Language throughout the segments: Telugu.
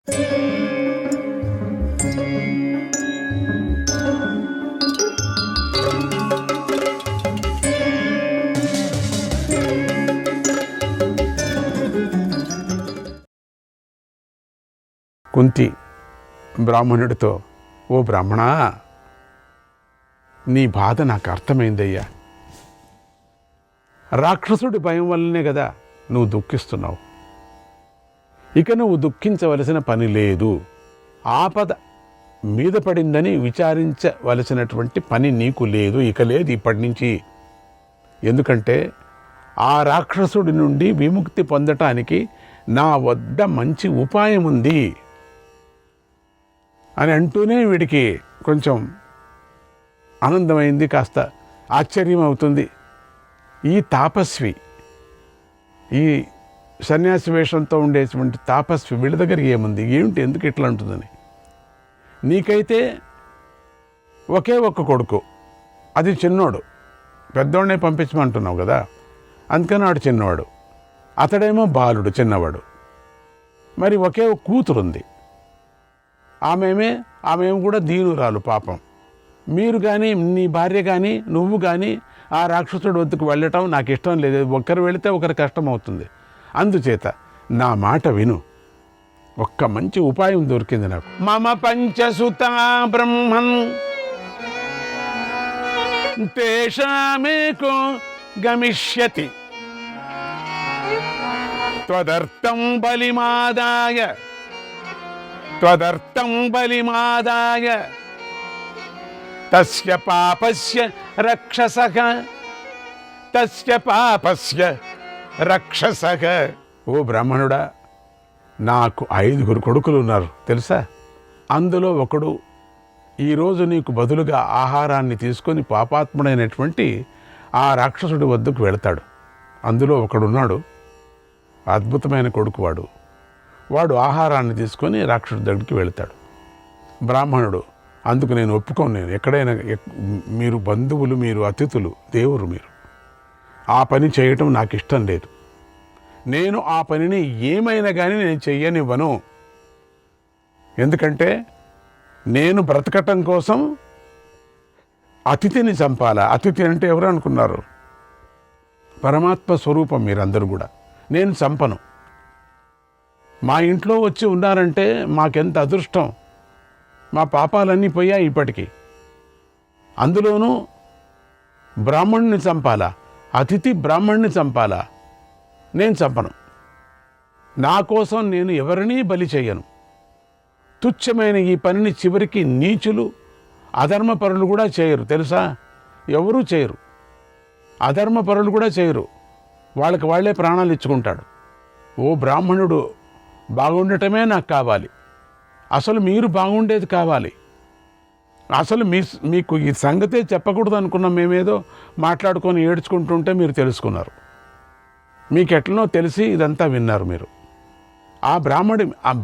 కుంతి బ్రాహ్మణుడితో, ఓ బ్రాహ్మణ, నీ బాధ నాకు అర్థమైందయ్యా. రాక్షసుడి భయం వల్లనే కదా నువ్వు దుఃఖిస్తున్నావు. ఇక నువ్వు దుఃఖించవలసిన పని లేదు. ఆపద మీద పడిందని విచారించవలసినటువంటి పని నీకు లేదు, ఇక లేదు ఇప్పటి నుంచి. ఎందుకంటే ఆ రాక్షసుడి నుండి విముక్తి పొందటానికి నా వద్ద మంచి ఉపాయం ఉంది అని అంటూనే వీడికి కొంచెం ఆనందమైంది, కాస్త ఆశ్చర్యం అవుతుంది. ఈ తాపస్వి, ఈ సన్యాసి వేషంతో ఉండేటువంటి తాపస్వి వీళ్ళ దగ్గర ఏముంది, ఏమిటి, ఎందుకు ఇట్లా ఉంటుందని. నీకైతే ఒకే ఒక్క కొడుకు, అది చిన్నోడు, పెద్దోడనే పంపించమంటున్నావు కదా, అందుకని వాడు చిన్నవాడు, అతడేమో బాలుడు చిన్నవాడు. మరి ఒకే ఒక కూతురుంది, ఆమె కూడా దీనురాలు పాపం. మీరు కానీ నీ భార్య కానీ నువ్వు కానీ ఆ రాక్షసుడు వద్దకు వెళ్ళటం నాకు ఇష్టం లేదు. ఒకరు వెళితే ఒకరు కష్టం అవుతుంది. అందుచేత నా మాట విను, ఒక్క మంచి ఉపాయం దొరికింది నాకు. మమ పంచసుత బ్రహ్మన్ తేషామేకో గమిష్యతి త్వదర్థం బలిమాదాయ తస్య పాపస్య రక్షసః. ఓ బ్రాహ్మణుడా, నాకు 5 కొడుకులు ఉన్నారు తెలుసా. అందులో ఒకడు ఈరోజు నీకు బదులుగా ఆహారాన్ని తీసుకొని పాపాత్ముడైనటువంటి ఆ రాక్షసుడి వద్దకు వెళతాడు. అందులో ఒకడున్నాడు, అద్భుతమైన కొడుకు వాడు ఆహారాన్ని తీసుకొని రాక్షసుడి దగ్గరికి వెళతాడు. బ్రాహ్మణుడు, అందుకు నేను ఒప్పుకోను. నేను ఎక్కడైనా, మీరు బంధువులు, మీరు అతిథులు, దేవురు మీరు, ఆ పని చేయటం నాకు ఇష్టం లేదు. నేను ఆ పనిని ఏమైనా కానీ నేను చెయ్యనివ్వను. ఎందుకంటే నేను బ్రతకటం కోసం అతిథిని చంపాలా. అతిథి అంటే ఎవరు అనుకున్నారు? పరమాత్మ స్వరూపం మీరందరూ కూడా. నేను చంపను. మా ఇంట్లో వచ్చి ఉన్నారంటే మాకెంత అదృష్టం. మా పాపాలన్నీ పోయాయి ఇప్పటికీ. అందులోనూ బ్రాహ్మణుని చంపాలా, అతిథి బ్రాహ్మణుని చంపాలా? నేను చంపను. నా కోసం నేను ఎవరినీ బలి చేయను. తుచ్చమైన ఈ పనిని చివరికి నీచులు, అధర్మపరులు కూడా చేయరు తెలుసా. ఎవరూ చేయరు, అధర్మపరులు కూడా చేయరు. వాళ్ళకి వాళ్ళే ప్రాణాలు ఇచ్చుకుంటాడు. ఓ బ్రాహ్మణుడు బాగుండటమే నాకు కావాలి. అసలు మీరు బాగుండేది కావాలి. అసలు మీకు ఈ సంగతే చెప్పకూడదు అనుకున్నాం. మేమేదో మాట్లాడుకొని ఏడ్చుకుంటుంటే మీరు తెలుసుకున్నారు. మీకు ఎట్లనో తెలిసి ఇదంతా విన్నారు మీరు. ఆ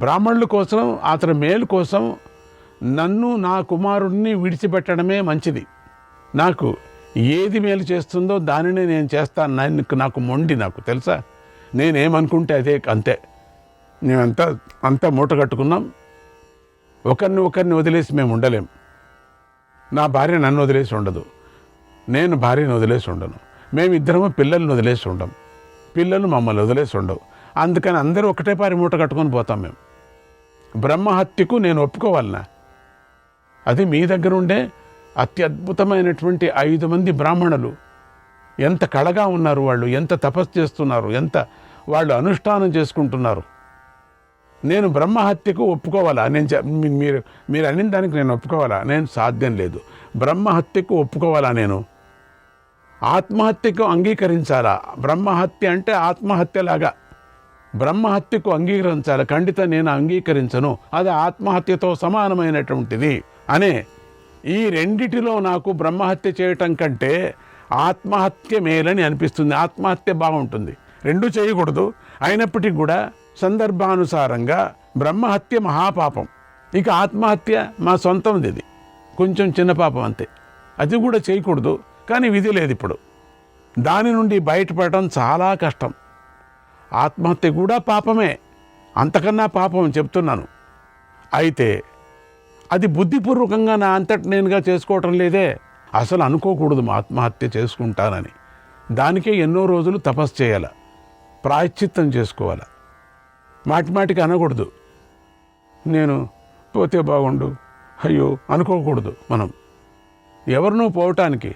బ్రాహ్మణుల కోసం, అతని మేలు కోసం నన్ను, నా కుమారుడిని విడిచిపెట్టడమే మంచిది. నాకు ఏది మేలు చేస్తుందో దానినే నేను చేస్తాను. నాకు మొండి, నాకు తెలుసా. నేనేమనుకుంటే అదే, అంతే. మేమంతా మూట కట్టుకున్నాం. ఒకరిని వదిలేసి మేము ఉండలేం. నా భార్య నన్ను వదిలేసి ఉండదు, నేను భార్యను వదిలేసి ఉండను. మేమిద్దరము పిల్లల్ని వదిలేసి ఉండం, పిల్లలు మమ్మల్ని వదిలేసి ఉండవు. అందుకని అందరూ ఒకటే పారి మూట కట్టుకొని పోతాం మేము. బ్రహ్మహత్యకు నేను ఒప్పుకోవాలనా? అది మీ దగ్గర ఉండే అత్యద్భుతమైనటువంటి 5 మంది బ్రాహ్మణులు ఎంత కళగా ఉన్నారు. వాళ్ళు ఎంత తపస్సు చేస్తున్నారు, ఎంత వాళ్ళు అనుష్ఠానం చేసుకుంటున్నారు. నేను బ్రహ్మహత్యకు ఒప్పుకోవాలా? మీరు అనిన దానికి నేను ఒప్పుకోవాలా? నేను సాధ్యం లేదు. బ్రహ్మహత్యకు ఒప్పుకోవాలా? నేను ఆత్మహత్యకు అంగీకరించాలా? బ్రహ్మహత్య అంటే ఆత్మహత్యలాగా బ్రహ్మహత్యకు అంగీకరించాలి. ఖండిత నేను అంగీకరించను, అది ఆత్మహత్యతో సమానమైనటువంటిది అనే ఈ రెండిటిలో నాకు బ్రహ్మహత్య చేయటం కంటే ఆత్మహత్య మేలని అనిపిస్తుంది. ఆత్మహత్య బాగుంటుంది, రెండూ చేయకూడదు. అయినప్పటికీ కూడా సందర్భానుసారంగా బ్రహ్మహత్య మహాపాపం, ఇక ఆత్మహత్య మా సొంతంది, ఇది కొంచెం చిన్న పాపం అంతే. అది కూడా చేయకూడదు, కానీ విధి లేదు ఇప్పుడు. దాని నుండి బయటపడటం చాలా కష్టం. ఆత్మహత్య కూడా పాపమే, అంతకన్నా పాపం చెప్తున్నాను. అయితే అది బుద్ధిపూర్వకంగా నా అంతటి నేనుగా చేసుకోవటం లేదే. అసలు అనుకోకూడదు ఆత్మహత్య చేసుకుంటానని. దానికే ఎన్నో రోజులు తపస్సు చేయాల, ప్రాయశ్చిత్తం చేసుకోవాలి. మాటిమాటికి అనకూడదు నేను పోతే బాగుండు, అయ్యో అనుకోకూడదు. మనం ఎవరినో పోవటానికి,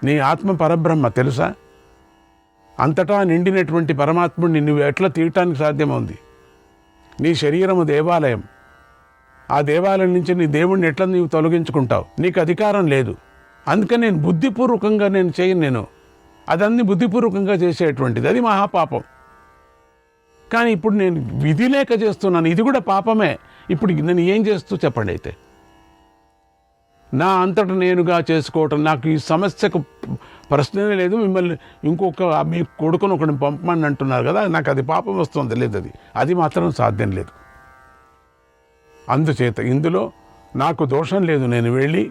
నీ ఆత్మ పరబ్రహ్మ తెలుసా? అంతటా నిండినటువంటి పరమాత్ముడిని నువ్వు ఎట్లా తీయటానికి సాధ్యమవుంది? నీ శరీరము దేవాలయం. ఆ దేవాలయం నుంచి నీ దేవుణ్ణి ఎట్లా నీవు తొలగించుకుంటావు? నీకు అధికారం లేదు. అందుకని నేను బుద్ధిపూర్వకంగా నేను చేయను. అదన్నీ బుద్ధిపూర్వకంగా చేసేటువంటిది, అది మహాపాపం. కానీ ఇప్పుడు నేను విధి లేక చేస్తున్నాను, ఇది కూడా పాపమే. ఇప్పుడు నేను ఏం చేస్తూ చెప్పండి. అయితే నా అంతట నేనుగా చేసుకోవటం, నాకు ఈ సమస్యకు ప్రశ్నే లేదు. మిమ్మల్ని మీ కొడుకును ఒకరిని పంపమని అంటున్నారు కదా, నాకు అది పాపం వస్తుంది లేదు, అది మాత్రం సాధ్యం లేదు. అందుచేత ఇందులో నాకు దోషం లేదు. నేను వెళ్ళి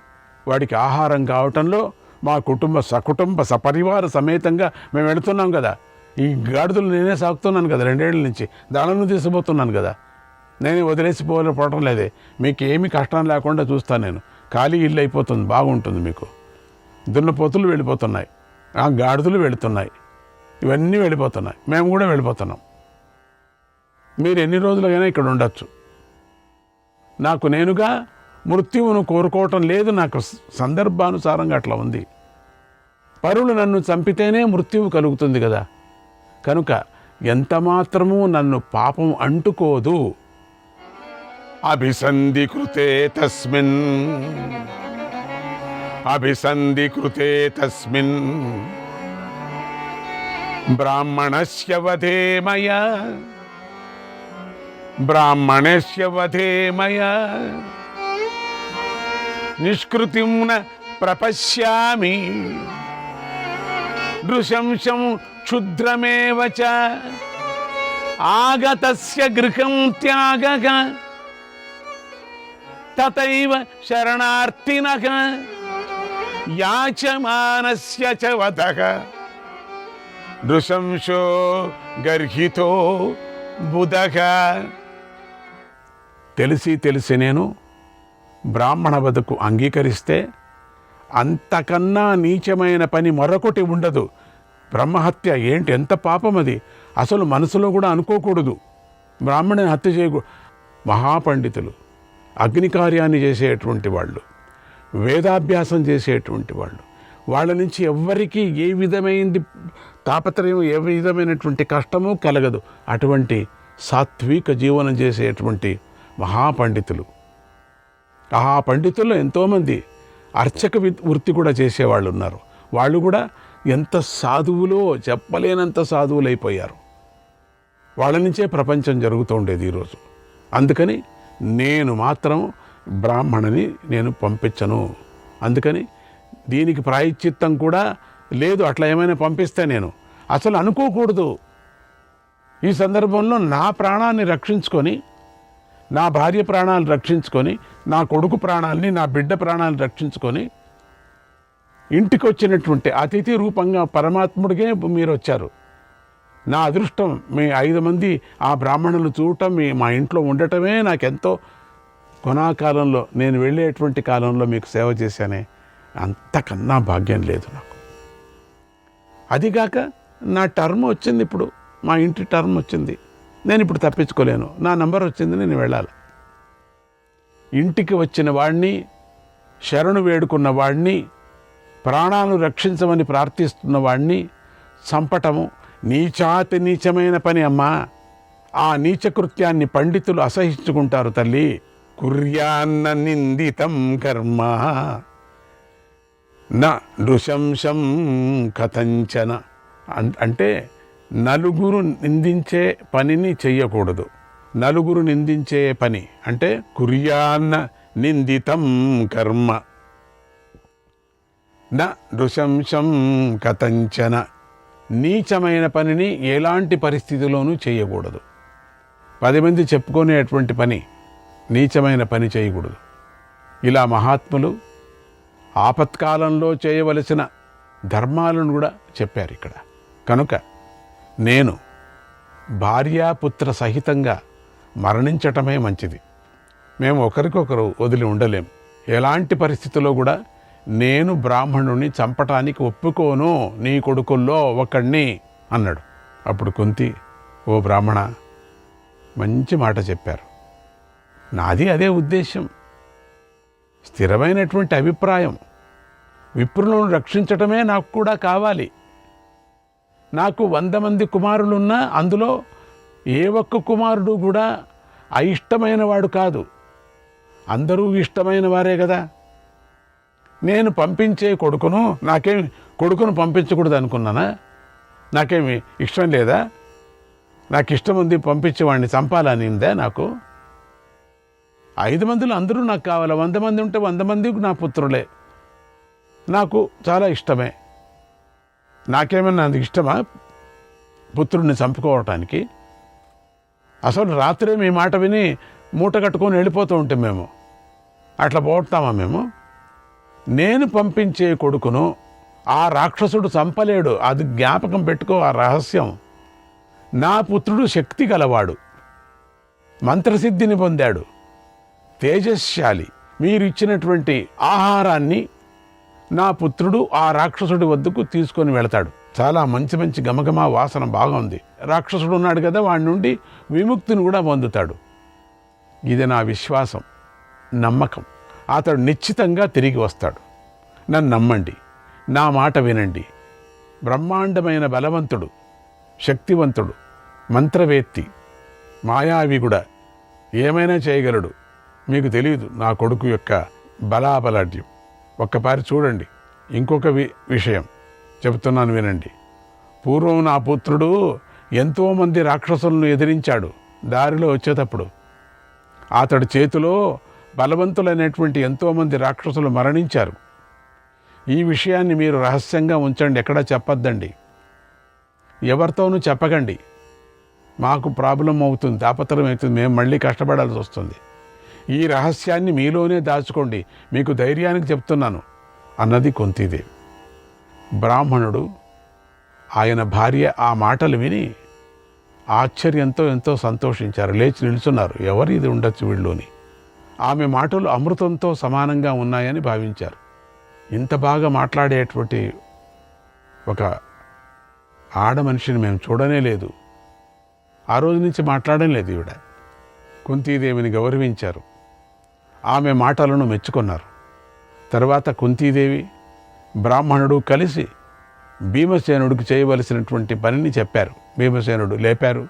వాడికి ఆహారం కావటంలో మా సకుటుంబ సపరివార సమేతంగా మేము వెళుతున్నాం కదా. ఈ గాడిదలు నేనే సాగుతున్నాను కదా, 2 ఏళ్ళ నుంచి దానిని తీసుకుపోతున్నాను కదా. నేనే వదిలేసిపోవడం లేదే. మీకు ఏమీ కష్టం లేకుండా చూస్తాను నేను. ఖాళీ ఇల్లు అయిపోతుంది, బాగుంటుంది. మీకు దున్నపోతులు వెళ్ళిపోతున్నాయి, ఆ గాడిదలు వెళుతున్నాయి, ఇవన్నీ వెళ్ళిపోతున్నాయి, మేము కూడా వెళ్ళిపోతున్నాం. మీరు ఎన్ని రోజులైనా ఇక్కడ ఉండొచ్చు. నాకు నేనుగా మృత్యువును కోరుకోవటం లేదు. నాకు సందర్భానుసారంగా అట్లా ఉంది. పరులు నన్ను చంపితేనే మృత్యువు కలుగుతుంది కదా. కనుక ఎంత మాత్రమూ నన్ను పాపం అంటుకోదు. అభిసంధికృతే తస్మిన్ బ్రాహ్మణస్య వధే మయా నిష్కృతిం న ప్రపశ్యామి నృశంసం క్షుద్రమేవ చ ఆగతస్య గృహం త్యాగః తతైవ శరణార్థినః యాచమానస్య చ వదః నృశంసో గర్హితో బుధః. తెలిసి నేను బ్రాహ్మణ వధకు అంగీకరిస్తే అంతకన్నా నీచమైన పని మరొకటి ఉండదు. బ్రహ్మహత్య ఏంటి, ఎంత పాపం అది. అసలు మనసులో కూడా అనుకోకూడదు. బ్రాహ్మణుని హత్య చేయకూడదు. మహాపండితులు, అగ్ని కార్యాన్ని చేసేటువంటి వాళ్ళు, వేదాభ్యాసం చేసేటువంటి వాళ్ళు, వాళ్ళ నుంచి ఎవ్వరికీ ఏ విధమైనది తాపత్రయం, ఏ విధమైనటువంటి కష్టము కలగదు. అటువంటి సాత్విక జీవనం చేసేటువంటి మహాపండితులు. ఆ పండితుల్లో ఎంతోమంది అర్చక వృత్తి కూడా చేసేవాళ్ళు ఉన్నారు. వాళ్ళు కూడా ఎంత సాధువులో చెప్పలేనంత సాధువులైపోయారు. వాళ్ళ నుంచే ప్రపంచం జరుగుతూ ఉండేది ఈరోజు. అందుకని నేను మాత్రం బ్రాహ్మణుని నేను పంపించను. అందుకని దీనికి ప్రాయశ్చిత్తం కూడా లేదు. అట్లా ఏమైనా పంపిస్తే నేను అసలు అనుకోకూడదు. ఈ సందర్భంలో నా ప్రాణాన్ని రక్షించుకొని, నా భార్య ప్రాణాలు రక్షించుకొని, నా కొడుకు ప్రాణాలని, నా బిడ్డ ప్రాణాలను రక్షించుకొని, ఇంటికి వచ్చినటువంటి అతిథి రూపంగా పరమాత్ముడికే మీరు వచ్చారు. నా అదృష్టం మీ 5 మంది ఆ బ్రాహ్మణులు చూడటం, మా ఇంట్లో ఉండటమే నాకెంతో. కొనాకాలంలో నేను వెళ్ళేటువంటి కాలంలో మీకు సేవ చేశానే, అంతకన్నా భాగ్యం లేదు నాకు. అదిగాక నా టర్మ్ వచ్చింది. ఇప్పుడు మా ఇంటి టర్మ్ వచ్చింది. నేను ఇప్పుడు తప్పించుకోలేను. నా నంబర్ వచ్చింది, నేను వెళ్ళాలి. ఇంటికి వచ్చిన వాడిని, శరణు వేడుకున్న వాడిని, ప్రాణాలను రక్షించమని ప్రార్థిస్తున్న వాడిని చంపటము నీచాతి నీచమైన పని అమ్మా. ఆ నీచకృత్యాన్ని పండితులు అసహించుకుంటారు తల్లి. కుర్యాన్న నిందితం కర్మ న నృశంసం కథంచన. అంటే నలుగురు నిందించే పనిని చెయ్యకూడదు. నలుగురు నిందించే పని అంటే కుర్యాన్న నిందితం కర్మ న నృశంసం కథంచన. నీచమైన పనిని ఎలాంటి పరిస్థితిలోనూ చేయకూడదు. 10 మంది చెప్పుకునేటువంటి పని, నీచమైన పని చేయకూడదు. ఇలా మహాత్ములు ఆపత్కాలంలో చేయవలసిన ధర్మాలను కూడా చెప్పారు ఇక్కడ. కనుక నేను భార్యాపుత్ర సహితంగా మరణించటమే మంచిది. మేము ఒకరికొకరు వదిలి ఉండలేం. ఎలాంటి పరిస్థితుల్లో కూడా నేను బ్రాహ్మణుణ్ణి చంపటానికి ఒప్పుకోను, నీ కొడుకుల్లో ఒకడిని అన్నాడు. అప్పుడు కుంతి, ఓ బ్రాహ్మణ, మంచి మాట చెప్పారు. నాది అదే ఉద్దేశం, స్థిరమైనటువంటి అభిప్రాయం. విప్రులను రక్షించటమే నాకు కూడా కావాలి. నాకు 100 మంది కుమారులున్నా అందులో ఏ ఒక్క కుమారుడు కూడా అయిష్టమైన వాడు కాదు. అందరూ ఇష్టమైన వారే కదా. నేను పంపించే కొడుకును, నాకేమి కొడుకును పంపించకూడదు అనుకున్నానా? నాకేమి ఇష్టం లేదా? నాకు ఇష్టం ఉంది, పంపించేవాడిని చంపాలని ఉందా నాకు? 5 మందిలో అందరూ నాకు కావాలి. 100 మంది ఉంటే 100 మంది నా పుత్రులే, నాకు చాలా ఇష్టమే. నాకేమన్నా అందుకు ఇష్టమా పుత్రుడిని చంపుకోవటానికి? అసలు రాత్రే మీ మాట విని మూట కట్టుకొని వెళ్ళిపోతూ ఉంటే మేము అట్లా పోతామా మేము? నేను పంపించే కొడుకును ఆ రాక్షసుడు చంపలేడు, అది జ్ఞాపకం పెట్టుకో, ఆ రహస్యం. నా పుత్రుడు శక్తి గలవాడు, మంత్రసిద్ధిని పొందాడు, తేజస్శాలి. మీరు ఇచ్చినటువంటి ఆహారాన్ని నా పుత్రుడు ఆ రాక్షసుడి వద్దకు తీసుకొని వెళతాడు. చాలా మంచి మంచి గమగమ వాసన బాగా ఉంది. రాక్షసుడు ఉన్నాడు కదా, వాడి నుండి విముక్తిని కూడా పొందుతాడు. ఇది నా విశ్వాసం, నమ్మకం. అతడు నిశ్చితంగా తిరిగి వస్తాడు. నన్ను నమ్మండి, నా మాట వినండి. బ్రహ్మాండమైన బలవంతుడు, శక్తివంతుడు, మంత్రవేత్తి, మాయావి కూడా, ఏమైనా చేయగలడు. మీకు తెలియదు నా కొడుకు యొక్క బలాబలాఢ్యం. ఒక్కపారి చూడండి. ఇంకొక విషయం చెబుతున్నాను వినండి. పూర్వం నా పుత్రుడు ఎంతోమంది రాక్షసులను ఎదిరించాడు. దారిలో వచ్చేటప్పుడు అతడి చేతిలో బలవంతులైనటువంటి ఎంతోమంది రాక్షసులు మరణించారు. ఈ విషయాన్ని మీరు రహస్యంగా ఉంచండి, ఎక్కడా చెప్పొద్దండి, ఎవరితోనూ చెప్పకండి. మాకు ప్రాబ్లం అవుతుంది, తాపత్రయం అవుతుంది, మేము మళ్ళీ కష్టపడాల్సి వస్తుంది. ఈ రహస్యాన్ని మీలోనే దాచుకోండి, మీకు ధైర్యానికి చెప్తున్నాను అన్నది కుంతీదేవి. బ్రాహ్మణుడు, ఆయన భార్య ఆ మాటలు విని ఆశ్చర్యంతో ఎంతో సంతోషించారు. లేచి నిలుచున్నారు. ఎవరు ఇది ఉండొచ్చు వీళ్ళలోని? ఆమె మాటలు అమృతంతో సమానంగా ఉన్నాయని భావించారు. ఇంత బాగా మాట్లాడేటువంటి ఒక ఆడ మనిషిని మేము చూడనే లేదు. ఆ రోజు నుంచి మాట్లాడడం లేదు ఈవిడ. కుంతీదేవిని గౌరవించారు, ఆమె మాటలను మెచ్చుకున్నారు. తర్వాత కుంతీదేవి బ్రాహ్మణుడు కలిసి భీమసేనుడికి చేయవలసినటువంటి పనిని చెప్పారు. భీమసేనుడు లేపారు.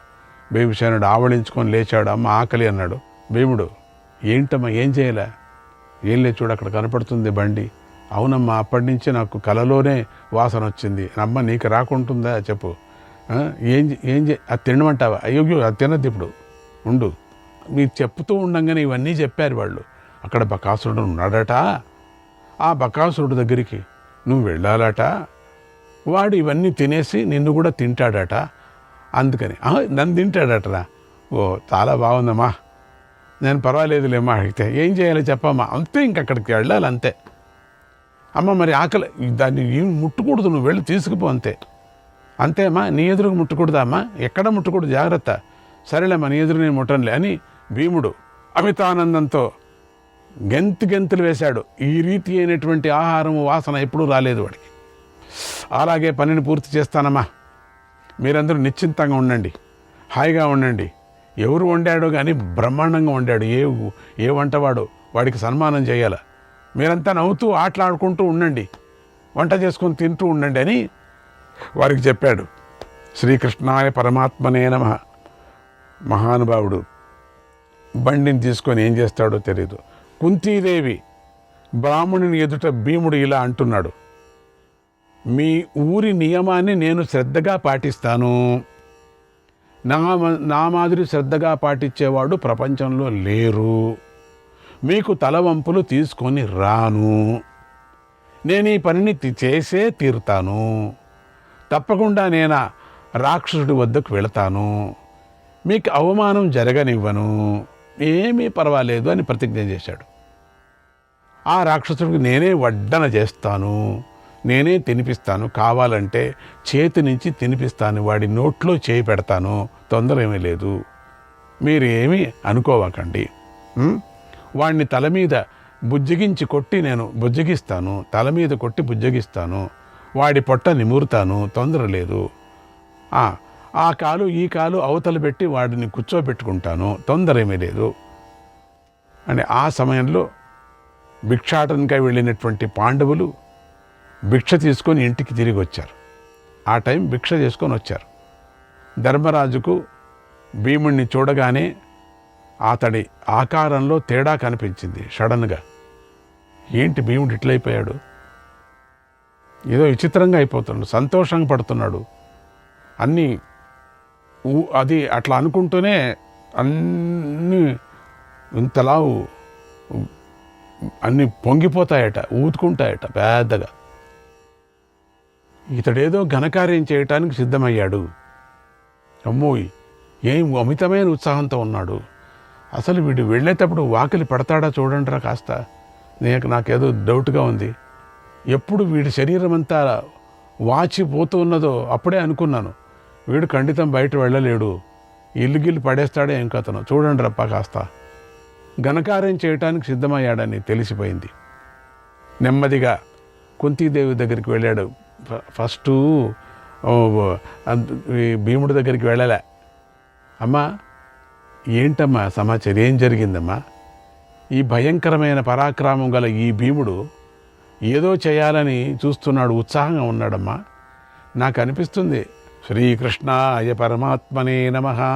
భీమసేనుడు ఆవళించుకొని లేచాడు. అమ్మ ఆకలి అన్నాడు. భీముడు, ఏంటమ్మా ఏం చేయలే? ఏం లేదు, చూడు అక్కడ కనపడుతుంది బండి. అవునమ్మా, అప్పటి నుంచి నాకు కలలోనే వాసన వచ్చింది. అమ్మ నీకు రాకుంటుందా చెప్పు, అది తినమంటావా? అయ్యో అది తినద్దు, ఇప్పుడు ఉండు. మీరు చెప్తూ ఉండంగానే ఇవన్నీ చెప్పారు వాళ్ళు. అక్కడ బకాసురుడు ఉన్నాడట, ఆ బకాసురుడు దగ్గరికి నువ్వు వెళ్ళాలట, వాడు ఇవన్నీ తినేసి నిన్ను కూడా తింటాడట, అందుకని నన్ను తింటాడటరా. ఓ చాలా బాగుందమ్మా, నేను పర్వాలేదులేమ్మా. అడిగితే ఏం చేయాలో చెప్పమ్మా. అంతే, ఇంకక్కడికి వెళ్ళాలి అంతే. అమ్మ మరి ఆకలి, దాన్ని ఏం ముట్టకూడదు, నువ్వు వెళ్ళి తీసుకుపో అంతే. అంతేమ్మా, నీ ఎదురుకు ముట్టకూడదా అమ్మా? ఎక్కడ ముట్టకూడదు, జాగ్రత్త. సరేలేమ్మా, నీ ఎదురు నేను ముట్టనులే అని భీముడు అమితానందంతో గెంతులు వేశాడు. ఈ రీతి అయినటువంటి ఆహారం వాసన ఎప్పుడూ రాలేదు వాడికి. అలాగే పనిని పూర్తి చేస్తానమ్మా, మీరందరూ నిశ్చింతంగా ఉండండి, హాయిగా ఉండండి. ఎవరు వండాడో కానీ బ్రహ్మాండంగా వండాడు. ఏ వంటవాడో వాడికి సన్మానం చేయాల. మీరంతా నవ్వుతూ ఆటలాడుకుంటూ ఉండండి, వంట చేసుకొని తింటూ ఉండండి అని వారికి చెప్పాడు. శ్రీకృష్ణాయ పరమాత్మనే నమః. మహానుభావుడు బండిని తీసుకొని ఏం చేస్తాడో తెలియదు. కుంతీదేవి బ్రాహ్మణుని ఎదుట భీముడు ఇలా అంటున్నాడు, మీ ఊరి నియమాన్ని నేను శ్రద్ధగా పాటిస్తాను. నా మాదిరి శ్రద్ధగా పాటించేవాడు ప్రపంచంలో లేరు. మీకు తలవంపులు తీసుకొని రాను. నేను ఈ పనిని చేసే తీరుతాను. తప్పకుండా నేను రాక్షసుడి వద్దకు వెళతాను. మీకు అవమానం జరగనివ్వను, ఏమీ పర్వాలేదు అని ప్రతిజ్ఞ చేశాడు. ఆ రాక్షసుడికి నేనే వడ్డన చేస్తాను, నేనే తినిపిస్తాను, కావాలంటే చేతి నుంచి తినిపిస్తాను, వాడి నోట్లో చేయి పెడతాను, తొందర ఏమీ లేదు, మీరు ఏమీ అనుకోవకండి. వాణ్ణి తల మీద బుజ్జగించి కొట్టి నేను బుజ్జగిస్తాను, తల మీద కొట్టి బుజ్జగిస్తాను, వాడి పొట్ట నిమురుతాను, తొందర లేదు. ఆ కాలు ఈ కాలు అవతల పెట్టి వాడిని కూర్చోబెట్టుకుంటాను, తొందర ఏమీ లేదు అని. ఆ సమయంలో భిక్షాటనకై వెళ్ళినటువంటి పాండవులు భిక్ష తీసుకొని ఇంటికి తిరిగి వచ్చారు. ఆ టైం భిక్ష చేసుకొని వచ్చారు. ధర్మరాజుకు భీముణ్ణి చూడగానే అతడి ఆకారంలో తేడా కనిపించింది. సడన్గా ఏంటి భీముడు ఇట్లయిపోయాడు, ఏదో విచిత్రంగా అయిపోతున్నాడు, సంతోషంగా పడుతున్నాడు అన్నీ అది అట్లా అనుకుంటూనే అన్నీ ఇంతలా అన్నీ పొంగిపోతాయట, ఊతుకుంటాయట పెద్దగా. ఇతడేదో ఘనకార్యం చేయటానికి సిద్ధమయ్యాడు. అమ్మోయ్, ఏం అమితమైన ఉత్సాహంతో ఉన్నాడు. అసలు వీడు వెళ్ళేటప్పుడు వాకిలి పడతాడా చూడండిరా కాస్త, నాకేదో డౌట్గా ఉంది. ఎప్పుడు వీడి శరీరం అంతా వాచిపోతూ ఉన్నదో అప్పుడే అనుకున్నాను, వీడు ఖండితం బయట వెళ్ళలేడు, ఇల్లు పడేస్తాడే ఏం కథను, చూడండి రప్ప కాస్త. ఘనకార్యం చేయటానికి సిద్ధమయ్యాడని తెలిసిపోయింది. నెమ్మదిగా కుంతీదేవి దగ్గరికి వెళ్ళాడు. ఫస్టు భీముడి దగ్గరికి వెళ్ళలే. అమ్మా ఏంటమ్మా సమాచారం, ఏం జరిగిందమ్మా? ఈ భయంకరమైన పరాక్రమం గల ఈ భీముడు ఏదో చేయాలని చూస్తున్నాడు, ఉత్సాహంగా ఉన్నాడమ్మా. నాకు అనిపిస్తుంది శ్రీకృష్ణాయ పరమాత్మనే నమః